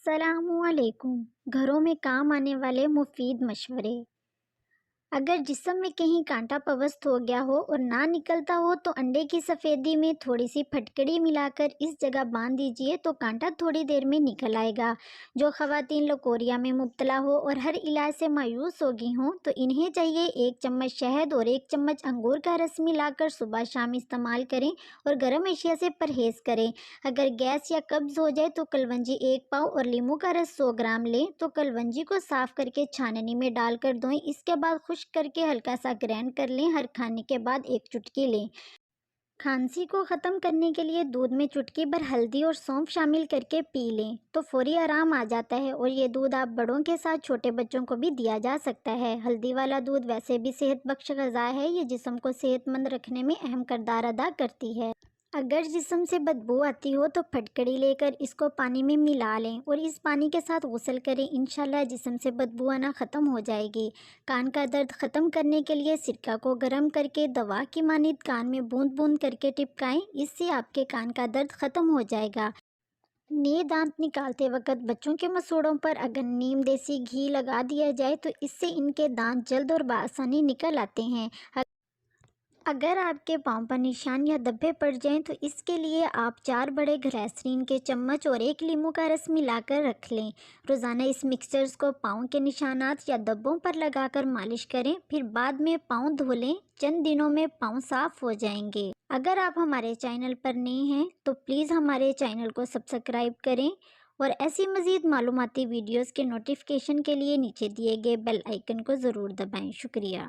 السلام علیکم۔ گھروں میں کام آنے والے مفید مشورے۔ اگر جسم میں کہیں کانٹا پوست ہو گیا ہو اور نہ نکلتا ہو تو انڈے کی سفیدی میں تھوڑی سی پھٹکڑی ملا کر اس جگہ باندھ دیجئے تو کانٹا تھوڑی دیر میں نکل آئے گا۔ جو خواتین لکوریا میں مبتلا ہو اور ہر علاج سے مایوس ہو گئی ہوں تو انہیں چاہیے 1 چمچ شہد اور 1 چمچ انگور کا رس ملا کر صبح شام استعمال کریں اور گرم اشیاء سے پرہیز کریں۔ اگر گیس یا قبض ہو جائے تو کلونجی 1 پاؤ اور لیموں کا رس 100 گرام لیں تو کلونجی کو صاف کر کے چھاننی میں ڈال کر دھوئیں۔ اس کے بعد خشک کر کے ہلکا سا گرینڈ کر لیں۔ ہر کھانے کے بعد 1 چٹکی لیں۔ کھانسی کو ختم کرنے کے لیے دودھ میں چٹکی بھر ہلدی اور سونف شامل کر کے پی لیں تو فوری آرام آ جاتا ہے، اور یہ دودھ آپ بڑوں کے ساتھ چھوٹے بچوں کو بھی دیا جا سکتا ہے۔ ہلدی والا دودھ ویسے بھی صحت بخش غذا ہے، یہ جسم کو صحت مند رکھنے میں اہم کردار ادا کرتی ہے۔ اگر جسم سے بدبو آتی ہو تو پھٹکڑی لے کر اس کو پانی میں ملا لیں اور اس پانی کے ساتھ غسل کریں، انشاءاللہ جسم سے بدبو آنا ختم ہو جائے گی۔ کان کا درد ختم کرنے کے لیے سرکہ کو گرم کر کے دوا کی مانند کان میں بوند بوند کر کے ٹپکائیں، اس سے آپ کے کان کا درد ختم ہو جائے گا۔ نئے دانت نکالتے وقت بچوں کے مسوڑوں پر اگر نیم دیسی گھی لگا دیا جائے تو اس سے ان کے دانت جلد اور بآسانی نکل آتے ہیں۔ اگر آپ کے پاؤں پر نشان یا دھبے پڑ جائیں تو اس کے لیے آپ 4 بڑے گلیسرین کے چمچ اور 1 لیموں کا رس ملا کر رکھ لیں۔ روزانہ اس مکسچرز کو پاؤں کے نشانات یا دھبوں پر لگا کر مالش کریں، پھر بعد میں پاؤں دھو لیں۔ چند دنوں میں پاؤں صاف ہو جائیں گے۔ اگر آپ ہمارے چینل پر نئے ہیں تو پلیز ہمارے چینل کو سبسکرائب کریں اور ایسی مزید معلوماتی ویڈیوز کے نوٹیفیکیشن کے لیے نیچے دیے گئے بیل آئیکن کو ضرور دبائیں۔ شکریہ۔